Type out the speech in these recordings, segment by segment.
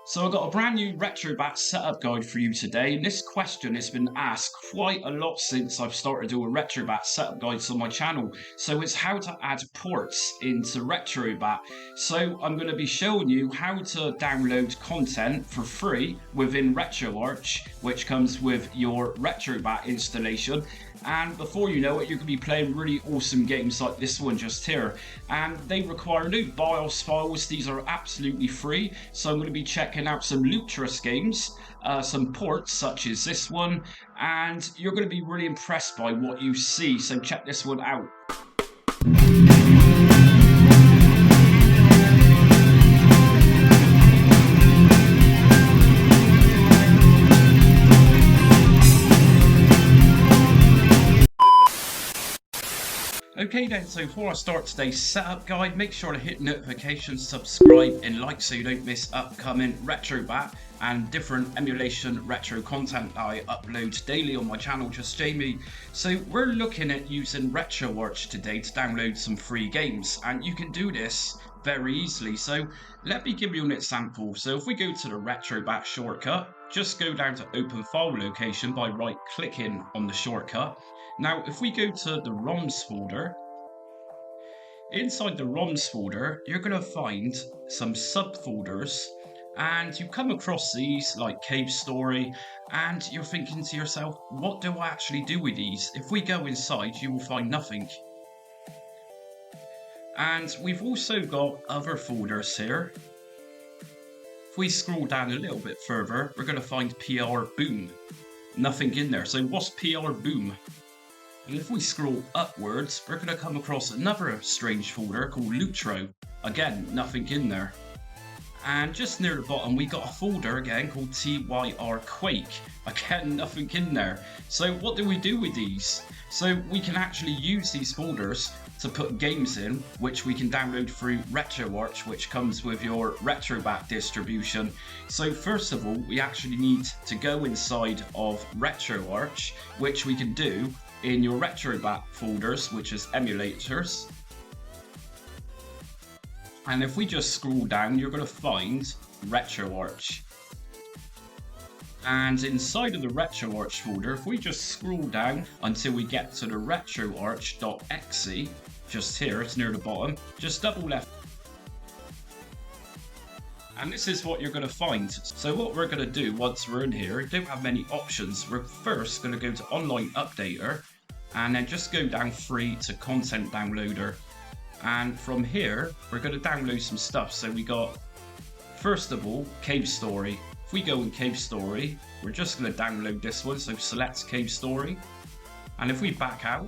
So I've got a brand new Retrobat setup guide for you today, and this question has been asked quite a lot since I've started doing Retrobat setup guides on my channel. So it's how to add ports into Retrobat. So I'm going to be showing you how to download content for free within RetroArch, which comes with your Retrobat installation. And before you know it, you're going to be playing really awesome games like this one just here. And they require no BIOS files. These are absolutely free. So I'm going to be checking out some Lutris games, some ports such as this one, and you're going to be really impressed by what you see. So check this one out. Okay then, so before I start today's setup guide, make sure to hit notifications, subscribe and like so you don't miss upcoming Retrobat and different emulation retro content that I upload daily on my channel, Just Jamie. So we're looking at using RetroArch today to download some free games, and you can do this very easily. So let me give you an example. So if we go to the Retrobat shortcut, just go down to open file location by right clicking on the shortcut. Now, if we go to the ROMs folder, inside the ROMs folder, you're going to find some subfolders, and you come across these like Cave Story, and you're thinking to yourself, what do I actually do with these? If we go inside, you will find nothing. And we've also got other folders here. If we scroll down a little bit further, we're going to find PR Boom. Nothing in there. So what's PR Boom? And if we scroll upwards, we're going to come across another strange folder called Lutro. Again, nothing in there. And just near the bottom, we got a folder again called TYR Quake. Again, nothing in there. So what do we do with these? So we can actually use these folders to put games in, which we can download through RetroArch, which comes with your Retrobat distribution. So first of all, we actually need to go inside of RetroArch, which we can do in your Retrobat folders, which is emulators. And if we just scroll down, you're going to find RetroArch. And inside of the RetroArch folder, if we just scroll down until we get to the retroarch.exe, just here, it's near the bottom, just double left. And this is what you're going to find. So what we're going to do once we're in here, we don't have many options. We're first going to go to Online Updater and then just go down free to Content Downloader. And from here, we're going to download some stuff. So we got, first of all, Cave Story. If we go in Cave Story, we're just going to download this one. So select Cave Story. And if we back out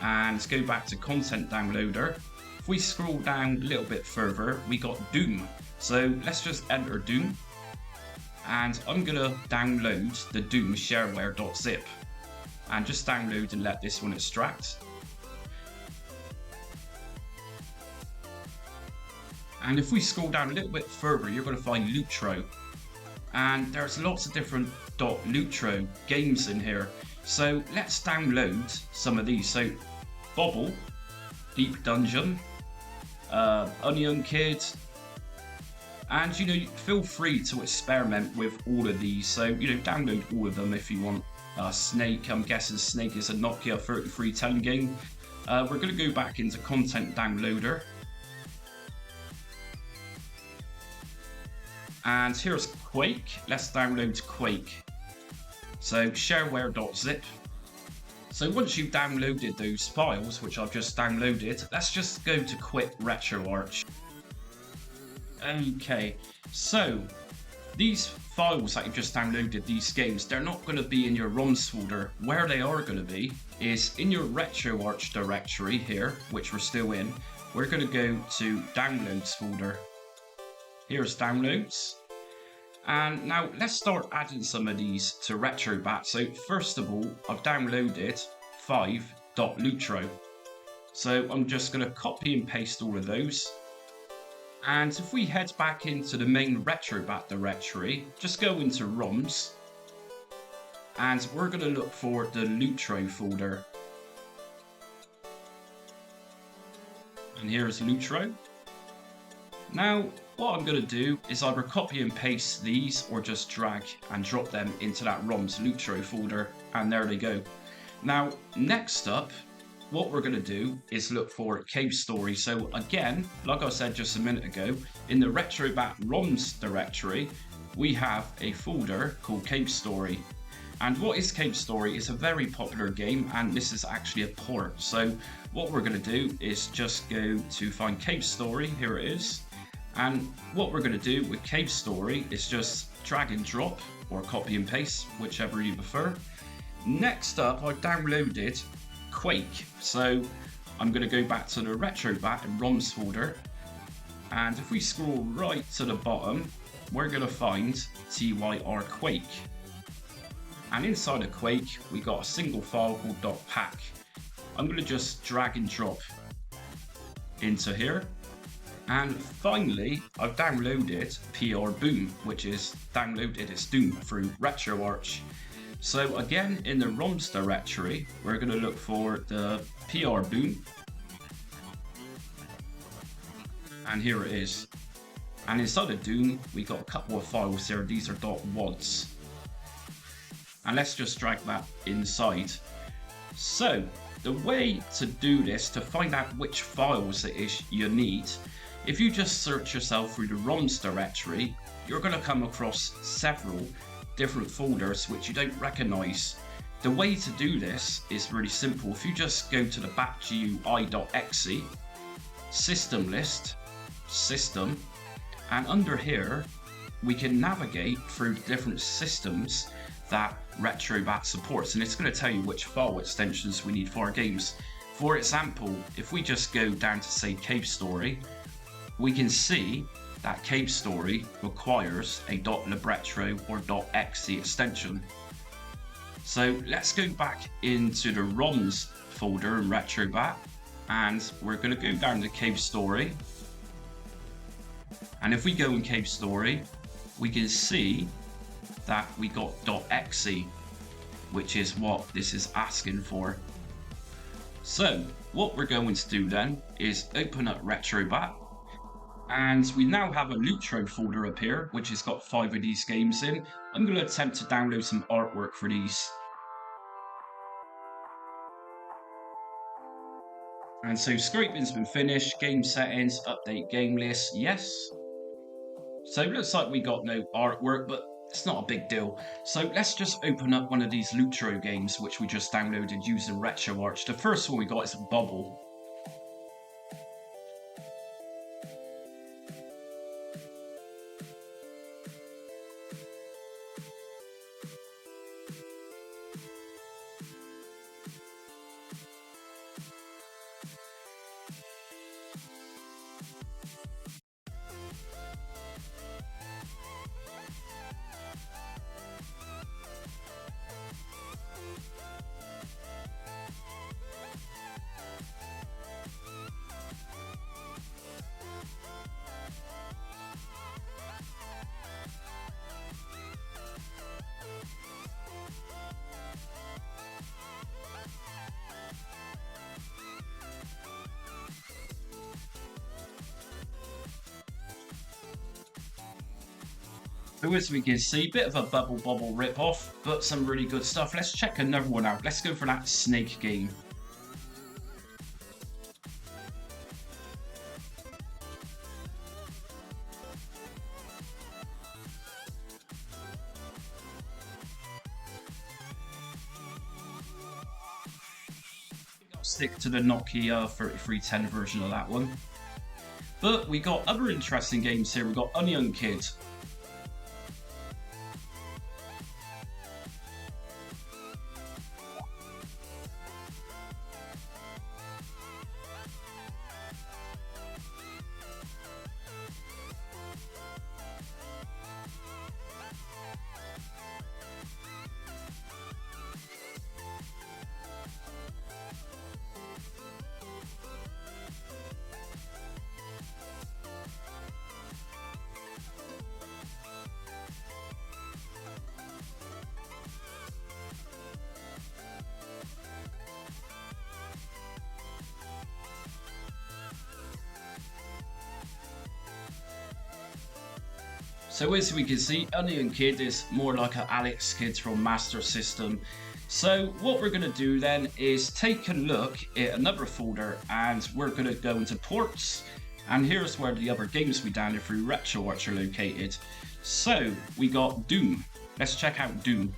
and go back to Content Downloader, if we scroll down a little bit further, we got Doom. So let's just enter Doom, and I'm going to download the Doom shareware.zip and just download and let this one extract. And if we scroll down a little bit further, you're going to find Lutro, and there's lots of different .lutro games in here. So let's download some of these. So Bobble, Deep Dungeon, Onion Kid. And, feel free to experiment with all of these. So, download all of them if you want. Snake, I'm guessing Snake is a Nokia 3310 game. We're going to go back into Content Downloader. And here's Quake. Let's download Quake. So, shareware.zip. So once you've downloaded those files, which I've just downloaded, let's just go to Quit RetroArch. Okay, so these files that you've just downloaded, these games, they're not going to be in your ROMs folder. Where they are going to be is in your RetroArch directory here, which we're still in. We're going to go to Downloads folder. Here's Downloads. And now let's start adding some of these to Retrobat. So first of all, I've downloaded 5.lutro. So I'm just going to copy and paste all of those. And if we head back into the main Retrobat directory, just go into ROMs, and we're going to look for the Lutro folder. And here's Lutro. Now, What I'm going to do is either copy and paste these or just drag and drop them into that ROMs Lutro folder, and there they go. Now, next up, what we're going to do is look for Cave Story. So again, like I said just a minute ago, in the Retrobat ROMs directory, we have a folder called Cave Story. And what is Cave Story? It's a very popular game, and this is actually a port. So what we're going to do is just go to find Cave Story. Here it is. And what we're going to do with Cave Story is just drag and drop or copy and paste, whichever you prefer. Next up, I've downloaded Quake. So I'm going to go back to the Retrobat and ROMs folder. And if we scroll right to the bottom, we're going to find TYR Quake. And inside of Quake, we got a single file called .pack. I'm going to just drag and drop into here. And finally, I've downloaded PR Boom, which is downloaded its Doom through RetroArch. So again, in the ROMs directory, we're going to look for the PR Boom. And here it is. And inside of Doom, we got a couple of files here. These are .wads. And let's just drag that inside. So the way to do this, to find out which files it is you need, if you just search yourself through the ROMs directory, you're going to come across several different folders which you don't recognize. The way to do this is really simple. If you just go to the batgui.exe, system list, system, and under here, we can navigate through different systems that Retrobat supports, and it's going to tell you which file extensions we need for our games. For example, if we just go down to say Cave Story, we can see that Cave Story requires a .libretro or .exe extension. So let's go back into the ROMs folder in Retrobat, and we're going to go down to Cave Story. And if we go in Cave Story, we can see that we got .exe, which is what this is asking for. So what we're going to do then is open up Retrobat, and we now have a Lutro folder up here, which has got 5 of these games in. I'm going to attempt to download some artwork for these. And so scraping's been finished, game settings, update game list, yes. So it looks like we got no artwork, but it's not a big deal. So let's just open up one of these Lutro games, which we just downloaded using RetroArch. The first one we got is Bubble. So as we can see, bit of a Bubble Bobble rip-off, but some really good stuff. Let's check another one out. Let's go for that Snake game. I'll stick to the Nokia 3310 version of that one. But we got other interesting games here. We got Onion Kid. So as we can see, Onion Kid is more like an Alex Kids from Master System. So what we're going to do then is take a look at another folder, and we're going to go into ports, and here's where the other games we downloaded through Retrobat are located. So we got Doom. Let's check out Doom.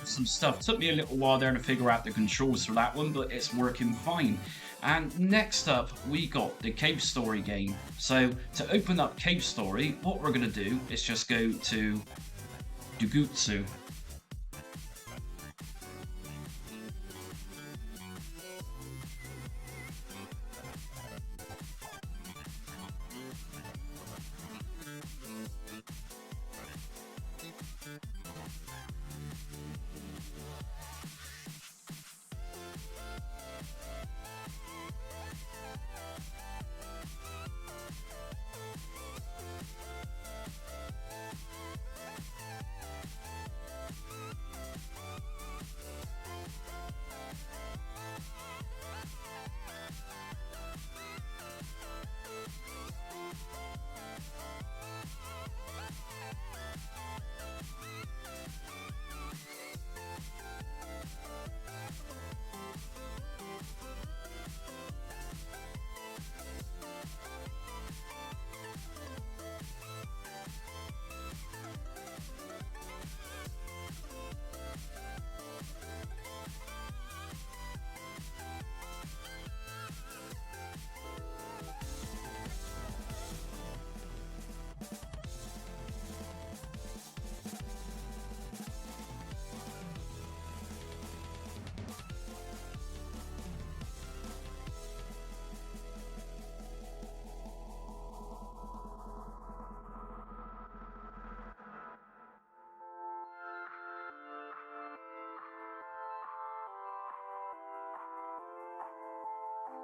Some stuff. Took me a little while there to figure out the controls for that one, but it's working fine. And next up, we got the Cave Story game. So to open up Cave Story, what we're going to do is just go to Dugutsu.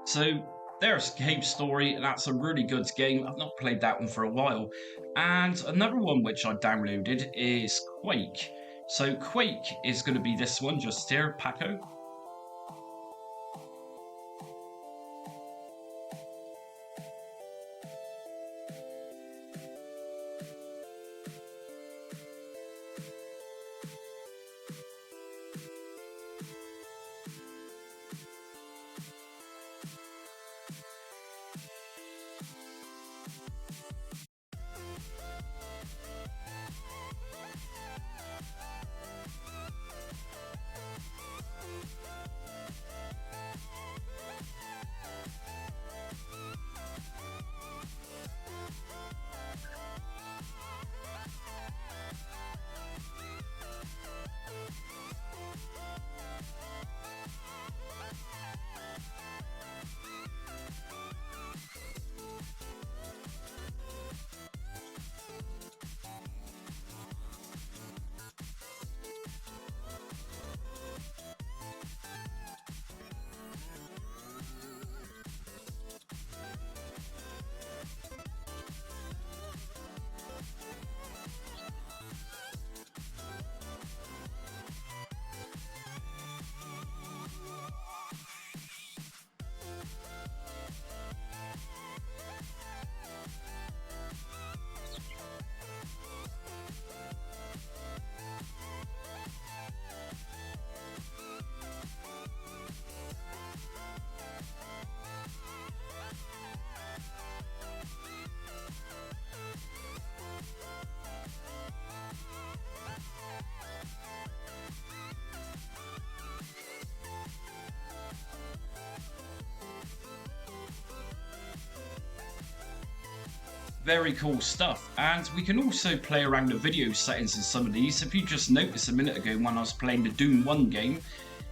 So there's Cave Story, and that's a really good game. I've not played that one for a while. And another one which I downloaded is Quake. So Quake is going to be this one just here, Paco. Very cool stuff. And we can also play around the video settings in some of these. If you just noticed a minute ago when I was playing the Doom 1 game,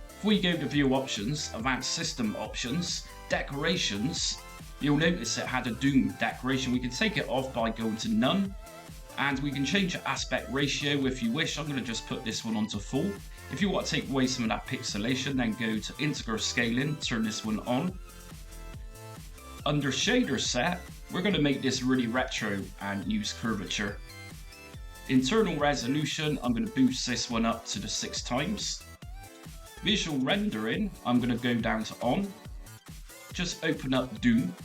if we go to View Options, Advanced System Options, Decorations, you'll notice it had a Doom decoration. We can take it off by going to None, and we can change the aspect ratio if you wish. I'm going to just put this one onto full. If you want to take away some of that pixelation, then go to Integer Scaling, turn this one on. Under Shader Set, we're going to make this really retro and use curvature. Internal Resolution, I'm going to boost this one up to the 6 times. Visual Rendering, I'm going to go down to On. Just open up Doom.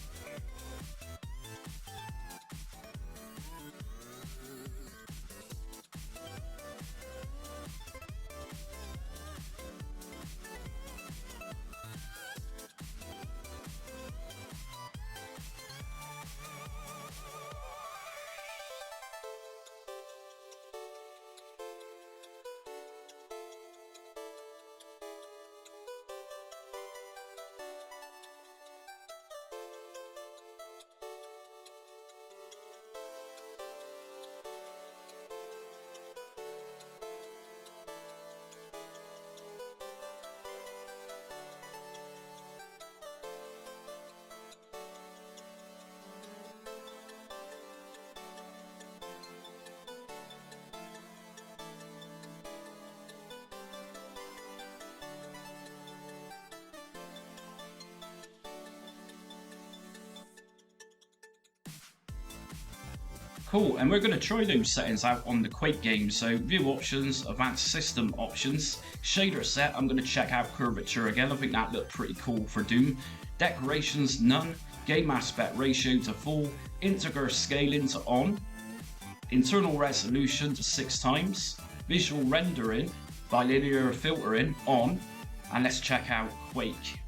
Cool, and we're going to try those settings out on the Quake game. So View Options, Advanced System Options, Shader Set, I'm going to check out curvature again. I think that looked pretty cool for Doom. Decorations, None. Game Aspect Ratio to full. Integer Scaling to On. Internal Resolution to 6 times. Visual Rendering, Bilinear Filtering on. And let's check out Quake.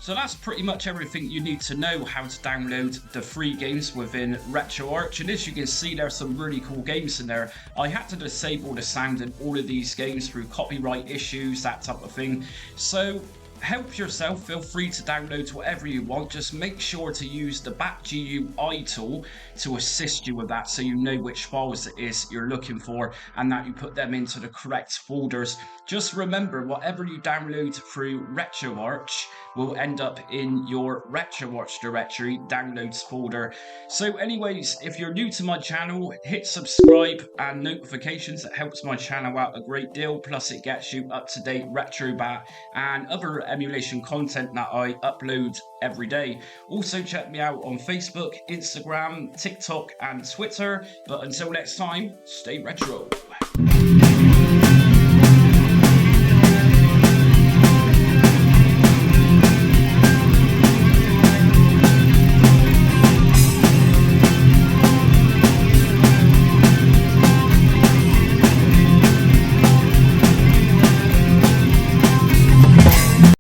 So that's pretty much everything you need to know how to download the free games within RetroArch. And as you can see, there's some really cool games in there. I had to disable the sound in all of these games through copyright issues, that type of thing. So help yourself, feel free to download whatever you want. Just make sure to use the BatGUI tool to assist you with that, so you know which files it is you're looking for and that you put them into the correct folders. Just remember, whatever you download through RetroArch will end up in your RetroArch directory downloads folder. So anyways, if you're new to my channel, hit subscribe and notifications. It helps my channel out a great deal, plus it gets you up to date Retrobat and other emulation content that I upload every day. Also check me out on Facebook, Instagram, TikTok and Twitter. But until next time, stay retro.